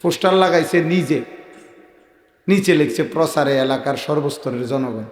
Poster লাগাইছে নিজে, নিচে লিখছে প্রচারে এলাকার সর্বস্তরের জনগণ।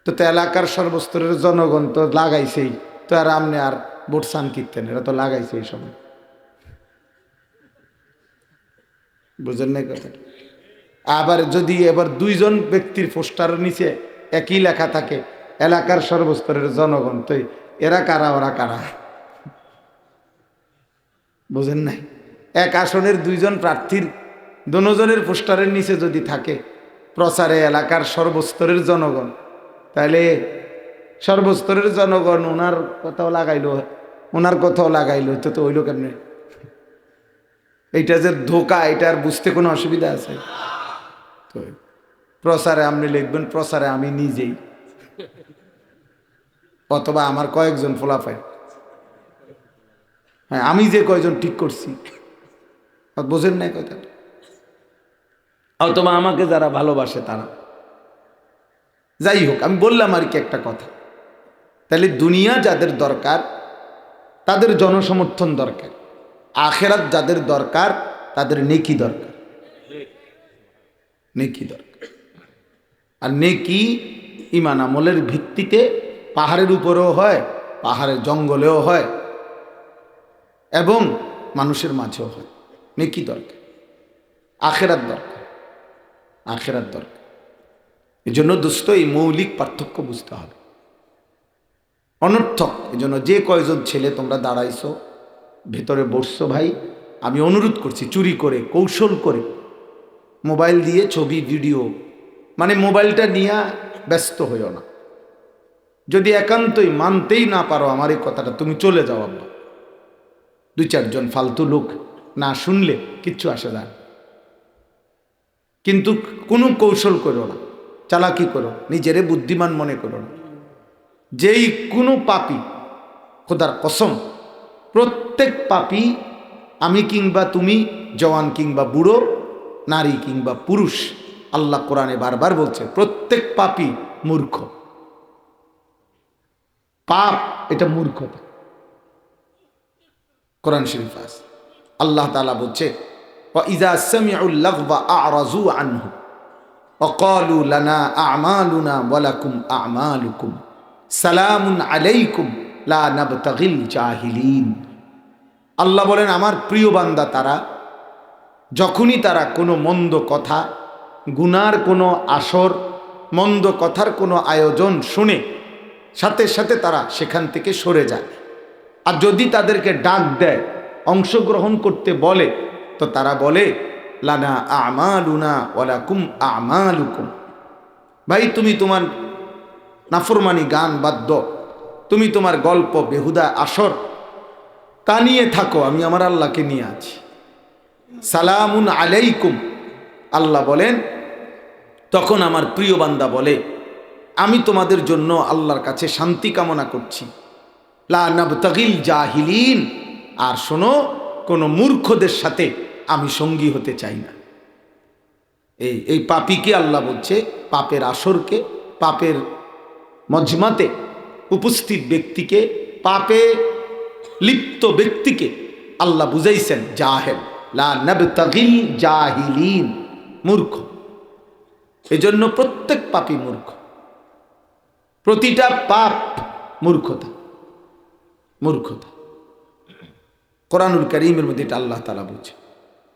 তো এলাকার সর্বস্তরের জনগণ তো লাগাইছেই, তো আর আমনে আর ভোট চান কীর্তেন, এরা তো লাগাইছে এই সময়। বুঝেন নাই কথাটা? আবার যদি এবার দুইজন ব্যক্তির পোস্টার নিচে একই লেখা থাকে এলাকার সর্বস্তরের জনগণ, তো এরা কারা ওরা কারা? বুঝেন নাই? এক আসনের দুইজন প্রার্থীর দুজনের পোস্টারের নিচে যদি থাকে প্রচারে এলাকার সর্বস্তরের জনগণ, তাহলে সর্বস্তরের জনগণ ওনার কথাও লাগাইলো, ওনার কথাও লাগাইলো, তো হইল কেমনে? এইটা যে ধোকা, এটা আর বুঝতে কোনো অসুবিধা আছে? তো প্রচারে আপনি লিখবেন প্রচারে আমি নিজেই, অথবা আমার কয়েকজন ফলাফল, হ্যাঁ আমি যে কয়জন ঠিক করছি, বোঝেন নাই কথাটা? অথবা আমাকে যারা ভালোবাসে তারা। যাই হোক, আমি বললাম আর কি একটা কথা, তাহলে দুনিয়া যাদের দরকার তাদের জনসমর্থন দরকার, আখেরাত যাদের দরকার তাদের নেকি দরকার, নেকি দরকার। আর নেকি ঈমান আমলের ভিত্তিতে পাহাড়ের উপরেও হয়, পাহাড়ের জঙ্গলেও হয়, এবং মানুষের মাঝেও হয়। নেকি দরকার, আখেরাত দরকার, আখেরাত দরকার। এই জন্য দোস্ত এই মৌলিক পার্থক্য বুঝতে হবে। অনর্থক এই জন্য যে কয়জন ছেলে তোমরা দাঁড়াইছো ভেতরে বসছো, ভাই আমি অনুরোধ করছি, চুরি করে কৌশল করে মোবাইল দিয়ে ছবি ভিডিও, মানে মোবাইলটা নিয়ে ব্যস্ত হইও না। যদি একান্তই মানতেই না পারো আমার এই কথাটা, তুমি চলে যাও। আব্বা দুই চারজন ফালতু লোক না শুনলে কিচ্ছু আসে যায়, কিন্তু কোনো কৌশল করো না, চালাকি করো, নিজেরে বুদ্ধিমান মনে করো না। যেই কোনো পাপী, খোদার কসম, প্রত্যেক পাপী, আমি কিংবা তুমি, জওয়ান কিংবা বুড়ো, নারী কিংবা পুরুষ, আল্লাহ কোরআনে বারবার বলছে প্রত্যেক পাপী মূর্খ। পাপ এটা মূর্খতা, কোরআন শরীফ আছে। আল্লাহ তাআলা বলছে ওয়াইযা সামিউল লাগওয়া আ'রাযু আনহু ওয়া ক্বালু লানা আ'মালুনা ওয়া লাকুম আ'মালুকুম সালামুন আলাইকুম লা নাবতাগিল জাহিলিন। আল্লাহ বলেন আমার প্রিয় বান্দা তারা, যখনই তারা কোনো মন্দ কথা, গুনার কোনো আসর, মন্দ কথার কোনো আয়োজন শুনে সাথে সাথে তারা সেখান থেকে সরে যায়। আর যদি তাদেরকে ডাক দেয়, অংশগ্রহণ করতে বলে, তো তারা বলে লানা আমালুনা ওয়ালাকুম আমালুকুম। ভাই তুমি তোমার নাফরমানি গান বাদ্য, তুমি তোমার গল্প বেহুদা আসর তা নিয়ে থাকো, আমি আমার আল্লাহকে নিয়ে আছি। সালামুন আলাইকুম, আল্লাহ বলেন তখন আমার প্রিয় বান্দা বলে আমি তোমাদের জন্য আল্লাহর কাছে শান্তি কামনা করছি। লা নাবতাগিল জাহিলিন, আর শোনো কোনো মূর্খদের সাথে আমি সঙ্গী হতে চাই না। এই পাপীকে আল্লাহ বলছে, পাপের আসরকে, পাপের মজমাতে উপস্থিত ব্যক্তিকে, পাপে লিপ্ত ব্যক্তিকে আল্লাহ বুঝাইছেন জাহেল, লা নাবতাগিল জাহিলিন, মূর্খ। এজন্য প্রত্যেক পাপী মূর্খ, প্রতিটা পাপ মূর্খতা, মূর্খতা। কোরআনুল কারীমের মধ্যে এটা আল্লাহ তাআলা বলছে।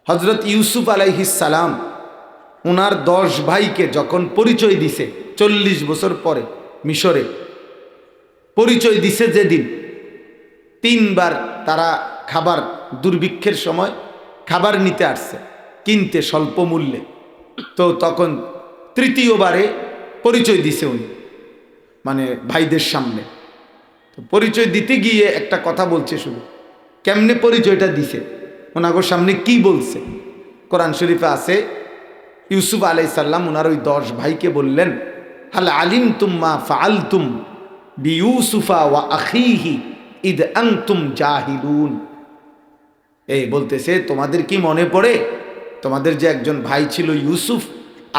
হযরত ইউসুফ আলাইহিস সালাম ওনার 10 ভাইকে যখন পরিচয় দিছে 40 বছর পরে মিশরে, পরিচয় দিছে যেদিন, 3 বার তারা খাবার, দুর্ভিক্ষের সময় খাবার নিতে আসছে কিনতে স্বল্প মূল্যে, তো তখন তৃতীয়বারে পরিচয় দিছে উনি, মানে ভাইদের সামনে। তো পরিচয় দিতে গিয়ে একটা কথা বলছে, শুধু কেমনে পরিচয়টা দিছে, ওনাগোর সামনে কি বলছে, কোরআন শরীফে আছে ইউসুফ আলাইহিস সালাম ওনার ওই 10 ভাইকে বললেন হাল আলিমতুম মা ফাআলতুম বিইউসুফা ওয়া আখিহি ইদ আনতুম জাহিলুন। এই বলতেছে তোমাদের কি মনে পড়ে, তোমাদের যে একজন ভাই ছিল ইউসুফ,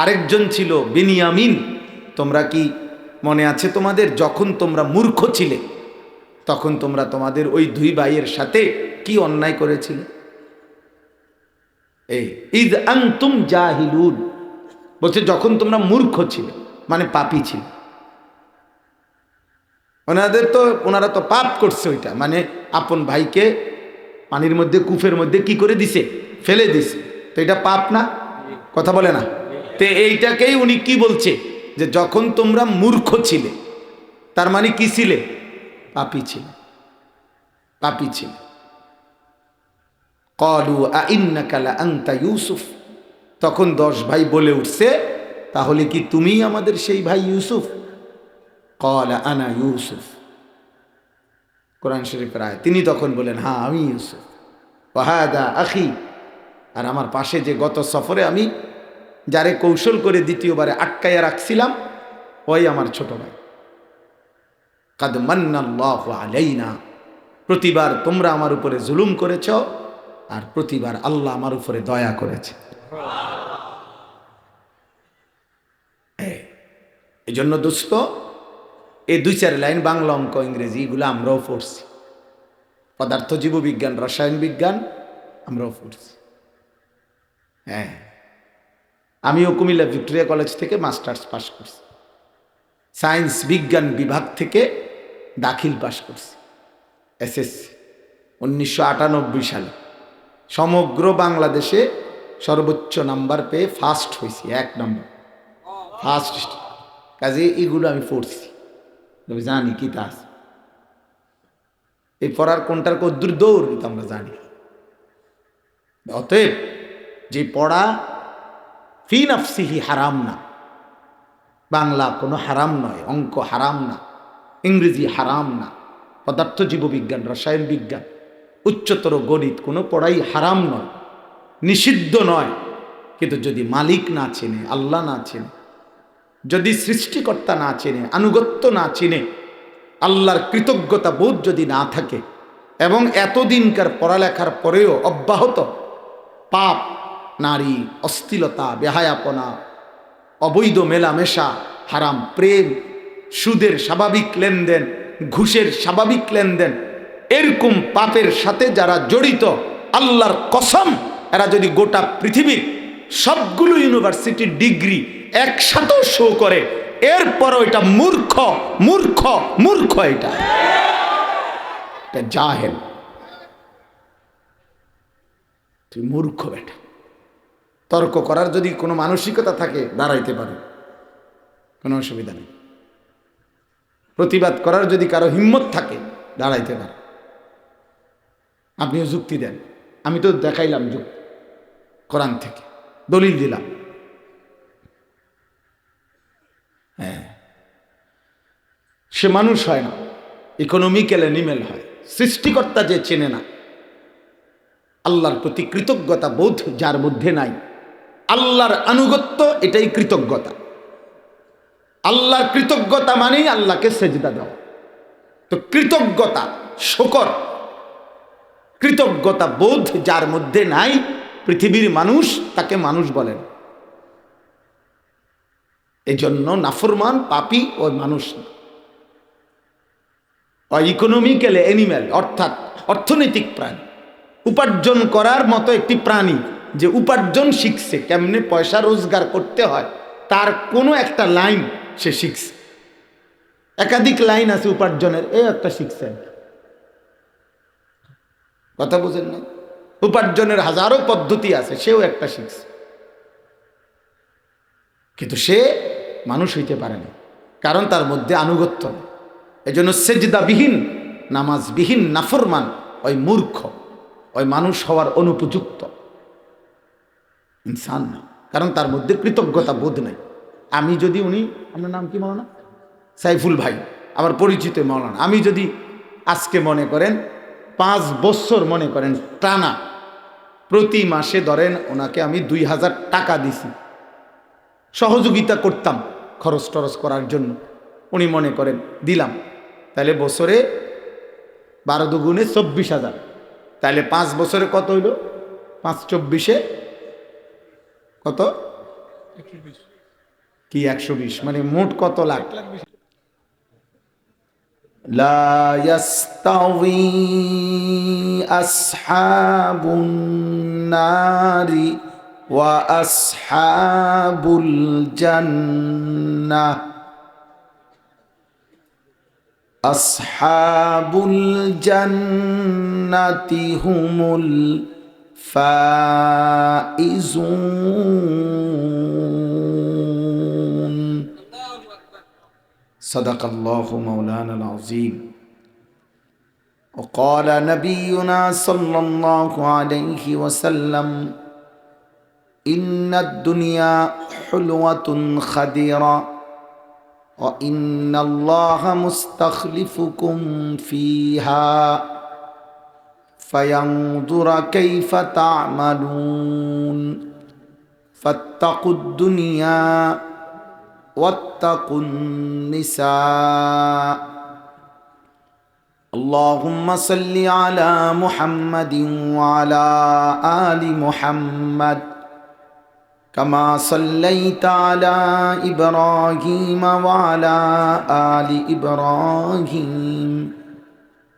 আরেকজন ছিল বিনিয়ামিন, তোমরা কি মনে আছে তোমাদের, যখন তোমরা মূর্খ ছিলে তখন তোমরা তোমাদের ওই 2 ভাইয়ের সাথে কি অন্যায় করেছিলে? এই ইদ আনতুম জাহিলুন বলছে যখন তোমরা মূর্খ ছিলে, মানে পাপী ছিলে। ওনারা তো পাপ করছে, ওইটা মানে আপন ভাইকে পানির মধ্যে কূপের মধ্যে কি করে দিছে, ফেলে দিছে। তো এটা পাপ না? কথা বলে না? তো এইটাকেই উনি কি বলছে, যে যখন তোমরা মূর্খ ছিলে, তার মানে কি ছিলে? পাপী ছিলে, পাপী ছিলে। ক্বালু আইন্নাকা লাআনতা ইউসুফ, তখন 10 ভাই বলে উঠছে, তাহলে কি তুমিই আমাদের সেই ভাই ইউসুফ? ক্বালা আনা ইউসুফ, কোরআন শরীফের আয়াত। তিনি তখন বলেন, হ্যাঁ আমি ইউসুফ। ওয়া হাদা আখি, আর আমার পাশে যে গত সফরে আমি যারে কৌশল করে দ্বিতীয়বারে আটকাইয়া রাখছিলাম, ওই আমার ছোট ভাই। কাদ মান্নাল্লাহু আলাইনা, প্রতিবার তোমরা আমার উপরে জুলুম করেছ, আর প্রতিবার আল্লাহ আমার উপরে দয়া করেছে। এই জন্য দোস্ত, এই 2-4 লাইন বাংলা, অঙ্ক, ইংরেজি এগুলো আমরাও পড়ছি। পদার্থ জীববিজ্ঞান, রসায়ন বিজ্ঞান আমরাও পড়ছি। হ্যাঁ, আমিও কুমিল্লা ভিক্টোরিয়া কলেজ থেকে মাস্টার্স পাশ করছি, সায়েন্স বিজ্ঞান বিভাগ থেকে দাখিল পাশ করছি, এসএসসি 1998 সালে। সমগ্র বাংলাদেশে সর্বোচ্চ নাম্বার পেয়ে ফার্স্ট হয়েছি, 1 নম্বর ফার্স্ট। কাজে এগুলো আমি পড়ছি, আমি জানি কি তা আছে। এই পড়ার কোনটার কদ্দুর দৌড় এটা আমরা জানি। অতএব যে পড়া ফি নাফসিহি হারাম না, বাংলা কোনো হারাম নয়, অঙ্ক হারাম না, ইংরেজি হারাম না, পদার্থ জীববিজ্ঞান, রসায়ন বিজ্ঞান, উচ্চতর গণিত কোনো পড়াই হারাম নয়, নিষিদ্ধ নয়। কিন্তু যদি মালিক না চেনে, আল্লাহ না চেনে, যদি সৃষ্টিকর্তা না চেনে, আনুগত্য না চিনে, আল্লাহর কৃতজ্ঞতা বোধ যদি না থাকে, এবং এতদিনকার পড়ালেখার পরেও অব্যাহত পাপ, নারী, অশ্লীলতা, বেহায়াপনা, অবৈধ মেলামেশা, হারাম প্রেম, সুদের স্বাভাবিক লেনদেন, ঘুষের স্বাভাবিক লেনদেন, এরকম পাপের সাথে যারা জড়িত, আল্লাহর কসম, এরা যদি গোটা পৃথিবীর সবগুলো ইউনিভার্সিটির ডিগ্রি একসাথে শো করে, এরপরও এটা মূর্খ, মূর্খ, মূর্খ। এটা জাহেল, তুই মূর্খ বেটা। তর্ক করার যদি কোনো মানসিকতা থাকে, দাঁড়াইতে পারে, কোনো অসুবিধা নেই। প্রতিবাদ করার যদি কারো হিম্মত থাকে, দাঁড়াইতে পারে। আপনিও যুক্তি দেন, আমি তো দেখাইলাম যুক্তি, কোরআন থেকে দলিল দিলাম। হ্যাঁ, সে মানুষ হয় না, ইকোনমিক্যাল অ্যানিমেল হয়। সৃষ্টিকর্তা যে চেনে না, আল্লাহর প্রতি কৃতজ্ঞতা বোধ যার মধ্যে নাই, আল্লাহর আনুগত্য, এটাই কৃতজ্ঞতা। আল্লাহর কৃতজ্ঞতা মানেই আল্লাহকে সেজদা দেওয়া। তো কৃতজ্ঞতা, শকর, কৃতজ্ঞতা বোধ যার মধ্যে নাই, পৃথিবীর মানুষ তাকে মানুষ বলেন। এই জন্য নাফরমান, পাপী ওই মানুষ না। ইকোনমিক্যাল অ্যানিম্যাল, অর্থাৎ অর্থনৈতিক প্রাণী, উপার্জন করার মতো একটি প্রাণী, যে উপার্জন শিখছে, কেমনে পয়সা রোজগার করতে হয়, তার কোনো একটা লাইন সে শিখছে। একাধিক লাইন আছে উপার্জনের, এই একটা শিখছে। কথা বুঝেন না? উপার্জনের হাজারো পদ্ধতি আছে, সেও একটা শিখছে, কিন্তু সে মানুষ হইতে পারে না, কারণ তার মধ্যে আনুগত্য নেই। এই জন্য সেজদাবিহীন, নামাজবিহীন নাফরমান ওই মূর্খ, ওই মানুষ হওয়ার অনুপযুক্ত ইনসান না, কারণ তার মধ্যে কৃতজ্ঞতা বোধ নেই। আমি যদি, উনি, আপনার নাম কি মাওলানা? সাইফুল ভাই, আমার পরিচিত মাওলানা। আমি যদি আজকে মনে করেন 5 বছর মনে করেন টানা প্রতি মাসে ধরেন ওনাকে আমি 2000 টাকা দিছি, সহযোগিতা করতাম খরচ টরচ করার জন্য, উনি মনে করেন দিলাম, তাহলে বছরে 12 দুগুণে 24,000, তাহলে 5 বছরে কত হইল? 5 24 কত? কি 120, মানে মোট কত লাখ? لا يستوي أصحاب النار وأصحاب الجنة أصحاب الجنة هم الفائزون صدق الله مولانا العظيم وقال نبينا صلى الله عليه وسلم إن الدنيا حلوة خديرة وإن الله مستخلفكم فيها فينظر كيف تعملون فاتقوا الدنيا واتقوا النساء اللهم صل على محمد وعلى آل محمد كما صليت على إبراهيم وعلى آل إبراهيم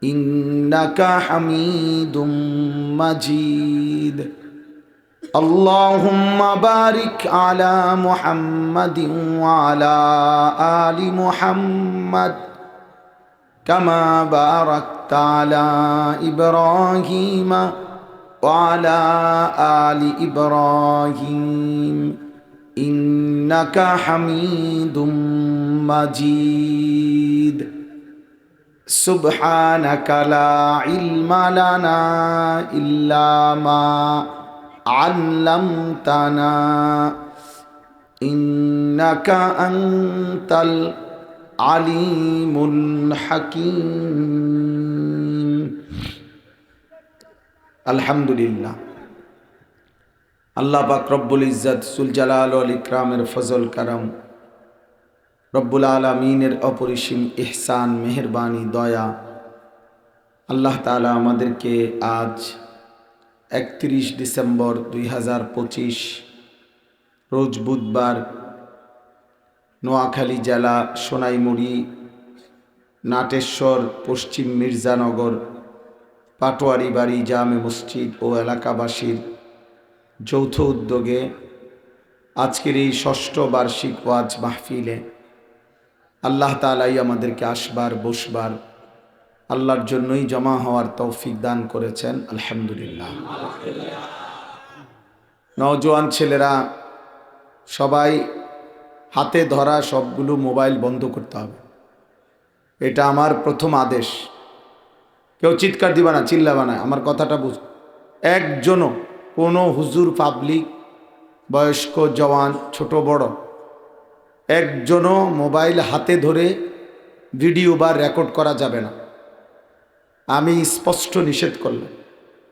إنك حميد مجيد اللهم بارك على محمد وعلى آل محمد كما باركت على إبراهيم وعلى آل إبراهيم إنك حميد مجيد سبحانك لا علم لنا إلا ما علمتنا إنك أنت العليم الحكيم আলহামদুলিল্লাহ আল্লাহ পাক রব্বুল ইজ্জত সুল জালাল ওয়াল ইকরামের ফজল কারাম রব্বুল আলামিনের অপরিসীম ইহসান মেহেরবানি দয়া আল্লাহ তাআলা আমাদেরকে আজ 31 ডিসেম্বর 2025 রোজ বুধবার নোয়াখালী জেলা সোনাইমুড়ি নাটেশ্বর পশ্চিম মির্জানগর পাটোয়ারি বাড়ি জামে মসজিদ ও এলাকাবাসীর যৌথ উদ্যোগে আজকের এই ষষ্ঠ বার্ষিক ওয়াজ মাহফিলে আল্লাহ তাআলাই আমাদেরকে আসবার বসবার আল্লাহর জন্যই জমা হওয়ার তৌফিক দান করেছেন আলহামদুলিল্লাহ। নওজোয়ান ছেলেরা সবাই হাতে ধরা সবগুলো মোবাইল বন্ধ করতে হবে, এটা আমার প্রথম আদেশ। কেউ চিৎকার দিবা না, চিল্লাবা না, আমার কথাটা বুঝ। একজনও কোনো হুজুর, পাবলিক, বয়স্ক, জওয়ান, ছোট বড়, একজনও মোবাইল হাতে ধরে ভিডিও বা রেকর্ড করা যাবে না, আমি স্পষ্ট নিষেধ করলাম।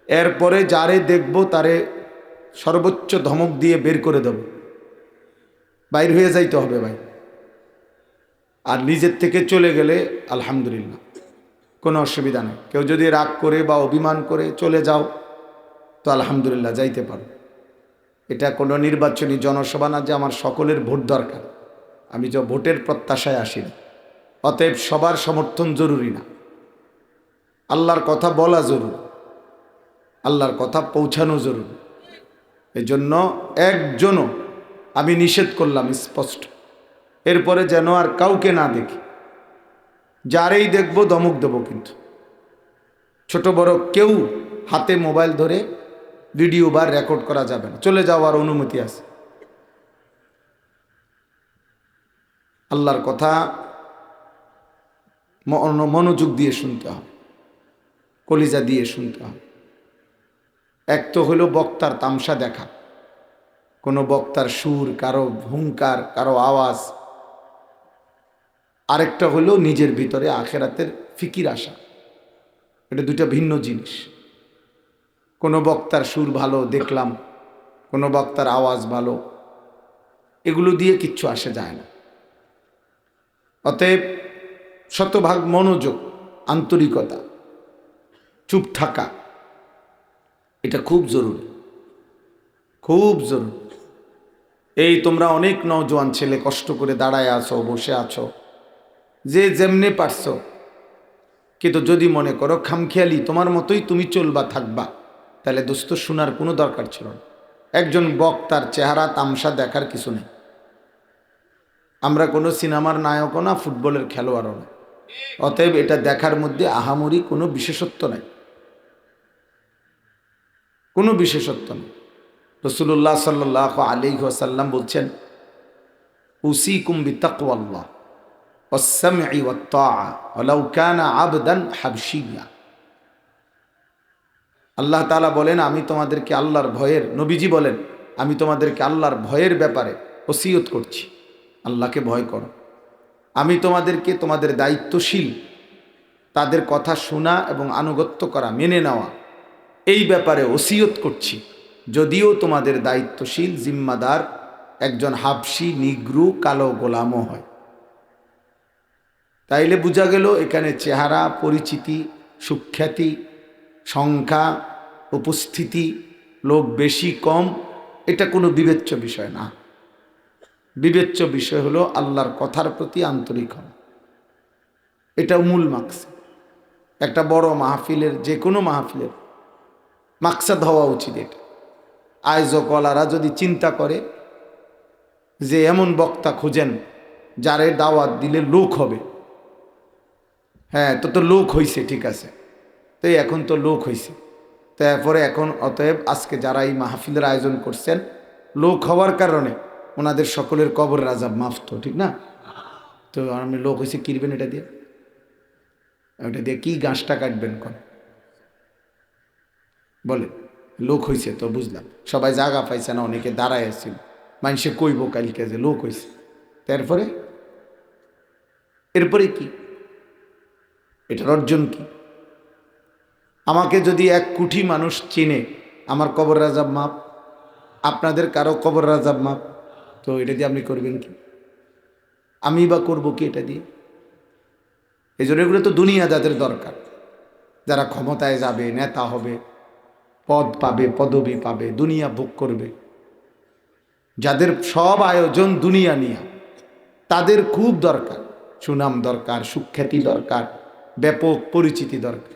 এরপরে যারে দেখব তারে সর্বোচ্চ ধমক দিয়ে বের করে দেব, বাইর হয়ে যাইতে হবে ভাই। আর নিজের থেকে চলে গেলে আলহামদুলিল্লাহ, কোনো অসুবিধা নেই। কেউ যদি রাগ করে বা অভিমান করে চলে যাও তো আলহামদুলিল্লাহ যাইতে পারো। এটা কোনো নির্বাচনী জনসভা না যে আমার সকলের ভোট দরকার, আমি যে ভোটের প্রত্যাশায় আসি না। অতএব সবার সমর্থন জরুরি না, আল্লাহর কথা বলা জরুরি, আল্লাহর কথা পৌঁছানো জরুরি। এই জন্য একজনও আমি নিষেধ করলাম স্পষ্ট। এরপরে যেন আর কাউকে না দেখি, যারেই দেখব ধমক দেব। কিন্তু ছোট বড় কেউ হাতে মোবাইল ধরে ভিডিও বা রেকর্ড করা যাবে না, চলে যাওয়ার অনুমতি আছে। আল্লাহর কথা মনোযোগ দিয়ে শুনতে হবে, কলিজা দিয়ে শুনতে হবে। এক তো হলো বক্তার তামসা দেখা, কোনো বক্তার সুর, কারো হুঙ্কার, কারো আওয়াজ। আরেকটা হলো নিজের ভিতরে আখেরাতের ফিকির আসা, এটা দুটা ভিন্ন জিনিস। কোনো বক্তার সুর ভালো দেখলাম, কোনো বক্তার আওয়াজ ভালো, এগুলো দিয়ে কিচ্ছু আসে যায় না। অতএব শতভাগ মনোযোগ, আন্তরিকতা, চুপ থাকা, এটা খুব জরুরি, খুব জরুরি। এই তোমরা অনেক নওজোয়ান ছেলে কষ্ট করে দাঁড়ায় আছো, বসে আছো, যে যেমনি পারছো কিন্তু যদি মনে করো খামখেয়ালি তোমার মতোই তুমি চলবা থাকবা, তাহলে দোস্ত শোনার কোনো দরকার ছিল না। একজন বক্তার চেহারা তামসা দেখার কিছু নেই। আমরা কোনো সিনেমার নায়কও না, ফুটবলের খেলোয়াড়ও না, অতএব এটা দেখার মধ্যে আহামরি কোনো বিশেষত্ব নাই, কোনো বিশেষত্ব নেই। রাসূলুল্লাহ সাল্লাল্লাহু আলাইহি ওয়াসাল্লাম বলছেন, উসীকুম বিতাকওয়াল্লাহ ওয়াস-সামঈ ওয়াত-তাআ ওয়ালাউ কানা আবদান হাবশিয়্যা। আল্লাহ তাআলা বলেন, আমি তোমাদেরকে আল্লাহর ভয়ের, নবীজি বলেন, আমি তোমাদেরকে আল্লাহর ভয়ের ব্যাপারে ওসিয়ত করছি, আল্লাহকে ভয় করো। আমি তোমাদেরকে তোমাদের দায়িত্বশীল তাদের কথা শোনা এবং আনুগত্য করা, মেনে নেওয়া, এই ব্যাপারে ওসিয়ত করছি, যদিও তোমাদের দায়িত্বশীল জিম্মাদার একজন হাবশি, নিগ্রু, কালো গোলামও হয়। তাইলে বোঝা গেল এখানে চেহারা, পরিচিতি, সুখ্যাতি, সংখ্যা, উপস্থিতি, লোক বেশি কম, এটা কোনো বিবেচ্য বিষয় না। বিবেচ্য বিষয় হলো আল্লাহর কথার প্রতি আন্তরিক হওয়া। এটা মূল মাকসাদ। একটা বড় মাহফিলের, যে কোনো মাহফিলের মাকসাদ হওয়া উচিত এটা। আয়োজকওয়ালারা যদি চিন্তা করে যে এমন বক্তা খুঁজেন যারে দাওয়াত দিলে লোক হবে, হ্যাঁ তো লোক হইছে, ঠিক আছে, তো এখন তো লোক হইছে, তারপরে এখন অতএব আজকে যারা এই মাহফিলের আয়োজন করছেন, লোক হওয়ার কারণে ওনাদের সকলের কবরের আযাব মাফ, তো ঠিক না? তো আপনি লোক হয়েছে কিনবেন এটা দিয়ে, ওটা দিয়ে কি গাছটা কাটবেন কোন বলে? লোক হয়েছে তো বুঝলাম, সবাই জায়গা পাইছে না, অনেকে দাঁড়ায় আসছিল, মানুষে কইব কালকে যে লোক হয়েছে, তারপরে এরপরে কি এটার অর্জন কি? আমাকে যদি 1 কোটি মানুষ চিনে, আমার কবরের আযাব মাপ, আপনাদের কারো কবরের আযাব মাপ, তো এটা দিয়ে আপনি করবেন কি? আমি বা করবো কি এটা দিয়ে? এই জন্য এগুলো তো দুনিয়া যাদের দরকার, যারা ক্ষমতায় যাবে, নেতা হবে, পদ পাবে, পদবি পাবে, দুনিয়া ভোগ করবে, যাদের সব আয়োজন দুনিয়া নিয়ে, তাদের খুব দরকার, সুনাম দরকার, সুখ্যাতি দরকার, ব্যাপক পরিচিতি দরকার।